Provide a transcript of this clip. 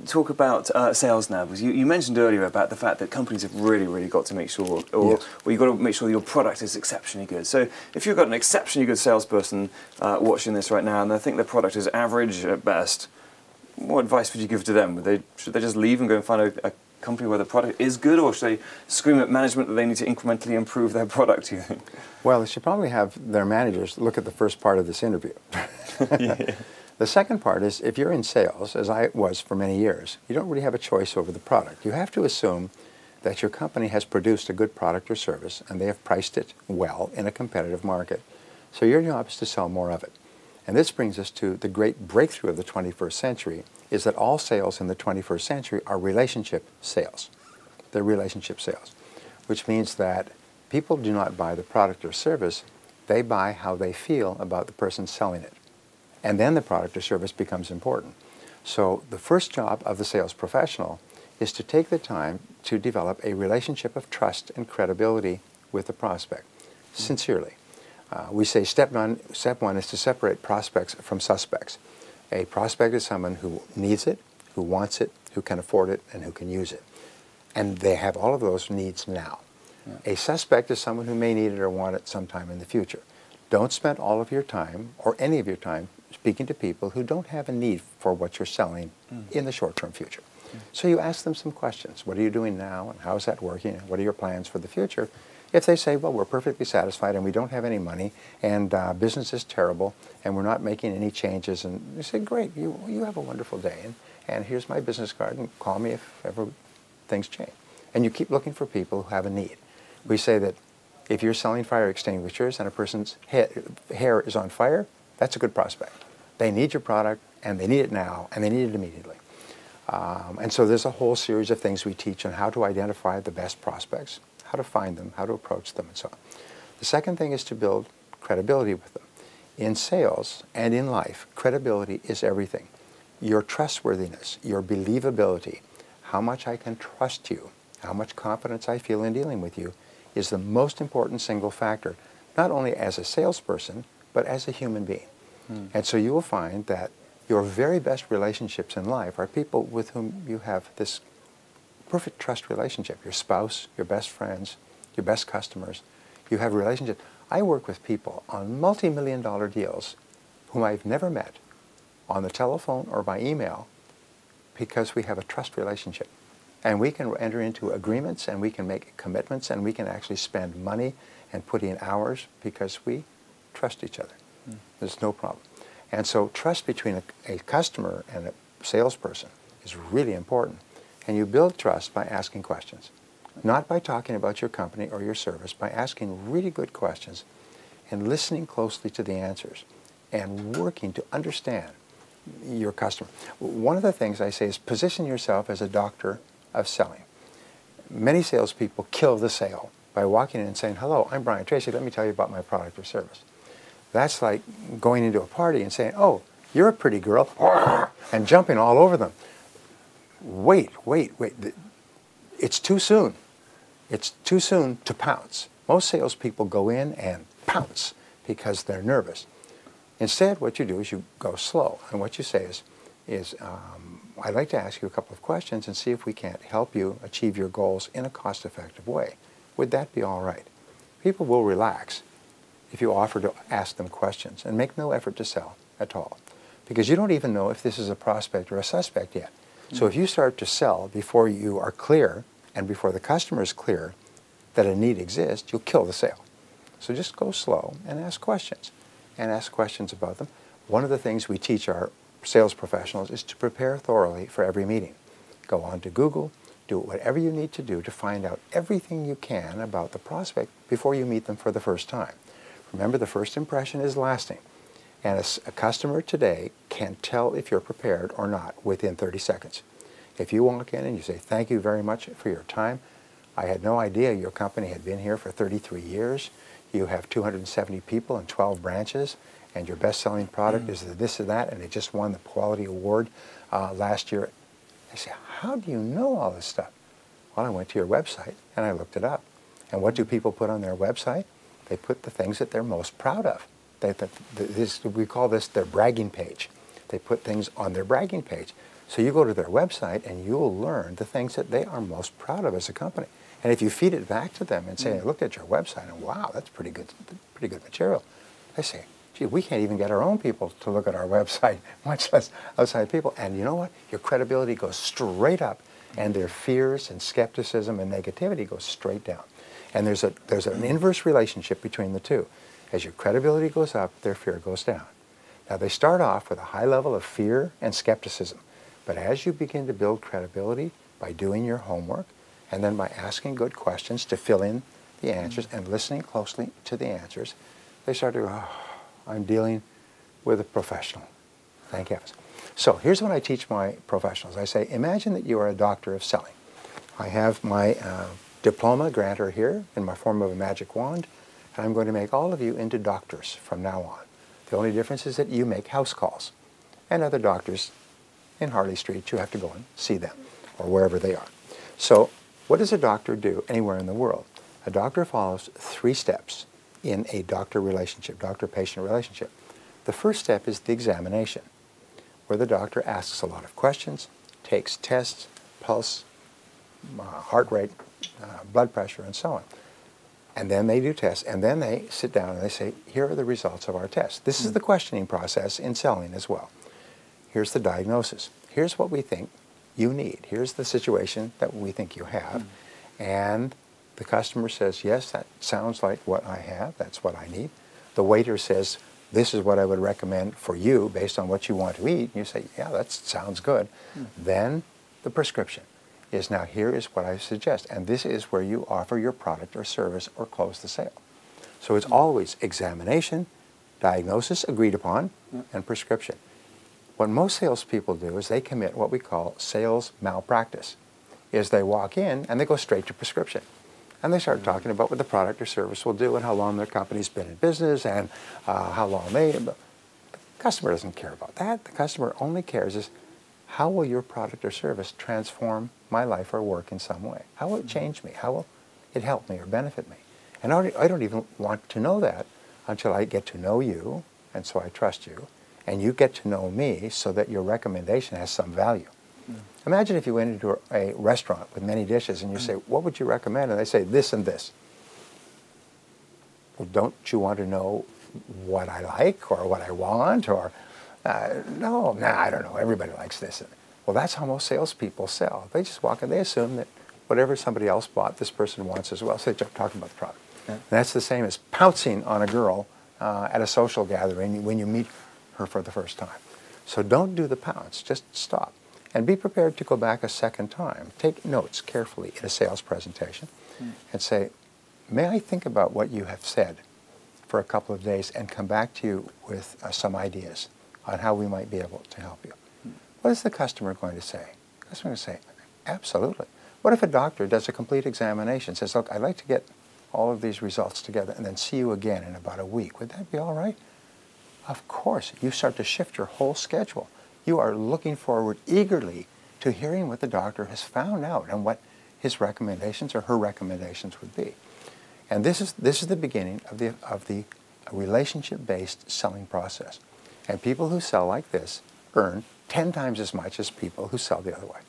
talk about sales now, because you mentioned earlier about the fact that companies have really got to make sure, or you've got to make sure that your product is exceptionally good. So if you've got an exceptionally good salesperson watching this right now and they think their product is average at best, what advice would you give to them? Should they just leave and go and find a company where the product is good, or should they scream at management that they need to incrementally improve their product, do you think? Well, they should probably have their managers look at the first part of this interview. Yeah. The second part is, if you're in sales, as I was for many years, you don't really have a choice over the product. You have to assume that your company has produced a good product or service and they have priced it well in a competitive market. So your job is to sell more of it. And this brings us to the great breakthrough of the 21st century, is that all sales in the 21st century are relationship sales. They're relationship sales, which means that people do not buy the product or service, they buy how they feel about the person selling it. And then the product or service becomes important. So the first job of the sales professional is to take the time to develop a relationship of trust and credibility with the prospect, sincerely. We say step one is to separate prospects from suspects. A prospect is someone who needs it, who wants it, who can afford it, and who can use it. And they have all of those needs now. Yeah. A suspect is someone who may need it or want it sometime in the future. Don't spend all of your time, or any of your time, speaking to people who don't have a need for what you're selling in the short-term future. So you ask them some questions. What are you doing now, and how is that working, and what are your plans for the future? If they say, well, we're perfectly satisfied and we don't have any money and business is terrible and we're not making any changes, and you say, great, you have a wonderful day, and here's my business card, and call me if ever things change. And you keep looking for people who have a need. We say that if you're selling fire extinguishers and a person's hair is on fire, that's a good prospect. They need your product, and they need it now, and they need it immediately. And so there's a whole series of things we teach on how to identify the best prospects, how to find them, how to approach them, and so on. The second thing is to build credibility with them. In sales and in life, credibility is everything. Your trustworthiness, your believability, how much I can trust you, how much confidence I feel in dealing with you, is the most important single factor, not only as a salesperson, but as a human being. And so you will find that your very best relationships in life are people with whom you have this perfect trust relationship. Your spouse, your best friends, your best customers. You have relationships. I work with people on multi-million-dollar deals whom I've never met on the telephone or by email because we have a trust relationship. And we can enter into agreements, and we can make commitments, and we can actually spend money and put in hours because we trust each other. There's no problem. And so trust between a customer and a salesperson is really important. And you build trust by asking questions. Not by talking about your company or your service, by asking really good questions and listening closely to the answers and working to understand your customer. One of the things I say is position yourself as a doctor of selling. Many salespeople kill the sale by walking in and saying, hello, I'm Brian Tracy, let me tell you about my product or service. That's like going into a party and saying, oh, you're a pretty girl, and jumping all over them. Wait. It's too soon. It's too soon to pounce. Most salespeople go in and pounce because they're nervous. Instead, what you do is you go slow. And what you say is I'd like to ask you a couple of questions and see if we can't help you achieve your goals in a cost-effective way. Would that be all right? People will relax if you offer to ask them questions and make no effort to sell at all. Because you don't even know if this is a prospect or a suspect yet. So if you start to sell before you are clear and before the customer is clear that a need exists, you'll kill the sale. So just go slow and ask questions about them. One of the things we teach our sales professionals is to prepare thoroughly for every meeting. Go on to Google, do whatever you need to do to find out everything you can about the prospect before you meet them for the first time. Remember, the first impression is lasting. And a customer today can tell if you're prepared or not within 30 seconds. If you walk in and you say, thank you very much for your time. I had no idea your company had been here for 33 years. You have 270 people and 12 branches, and your best-selling product is this or that, and it just won the quality award last year. I say, how do you know all this stuff? Well, I went to your website and I looked it up. And what do people put on their website? They put the things that they're most proud of. We call this their bragging page. They put things on their bragging page. So you go to their website and you'll learn the things that they are most proud of as a company. And if you feed it back to them and say, I looked at your website and wow, that's pretty good material. They say, gee, we can't even get our own people to look at our website, much less outside people. And you know what? Your credibility goes straight up, and their fears and skepticism and negativity goes straight down. And there's an inverse relationship between the two. As your credibility goes up, their fear goes down. Now, they start off with a high level of fear and skepticism. But as you begin to build credibility by doing your homework and then by asking good questions to fill in the answers and listening closely to the answers, they start to go, oh, I'm dealing with a professional. Thank heavens. So here's what I teach my professionals. I say, imagine that you are a doctor of selling. I have my diploma grantor here in my form of a magic wand, and I'm going to make all of you into doctors from now on. The only difference is that you make house calls. And other doctors in Harley Street, you have to go and see them, or wherever they are. So what does a doctor do anywhere in the world? A doctor follows 3 steps in a doctor relationship, doctor-patient relationship. The first step is the examination, where the doctor asks a lot of questions, takes tests, pulse, heart rate, blood pressure, and so on. And then they do tests, and then they sit down and they say, here are the results of our tests. This is the questioning process in selling as well. Here's the diagnosis. Here's what we think you need. Here's the situation that we think you have. And the customer says, yes, that sounds like what I have. That's what I need. The waiter says, this is what I would recommend for you based on what you want to eat. And you say, yeah, that sounds good. Then the prescription is, now here is what I suggest. And this is where you offer your product or service or close the sale. So it's always examination, diagnosis agreed upon, and prescription. What most salespeople do is they commit what we call sales malpractice, is they walk in and they go straight to prescription. And they start talking about what the product or service will do and how long their company's been in business and how long they... The customer doesn't care about that. The customer only cares is, how will your product or service transform my life or work in some way? How will it change me? How will it help me or benefit me? And I don't even want to know that until I get to know you, and so I trust you, and you get to know me so that your recommendation has some value. Imagine if you went into a restaurant with many dishes and you say, what would you recommend? And they say, this and this. Well, don't you want to know what I like or what I want? Or, no, I don't know, everybody likes this. Well, that's how most salespeople sell. They just walk in, they assume that whatever somebody else bought, this person wants as well. So they start talking about the product. And that's the same as pouncing on a girl at a social gathering when you meet her for the first time. So don't do the pounce, just stop. And be prepared to go back a second time. Take notes carefully in a sales presentation and say, may I think about what you have said for a couple of days and come back to you with some ideas on how we might be able to help you. What is the customer going to say? The customer is going to say, absolutely. What if a doctor does a complete examination, says, look, I'd like to get all of these results together and then see you again in about a week. Would that be all right? Of course. You start to shift your whole schedule. You are looking forward eagerly to hearing what the doctor has found out and what his recommendations or her recommendations would be. And this is the beginning of the relationship-based selling process. And people who sell like this earn 10 times as much as people who sell the other way.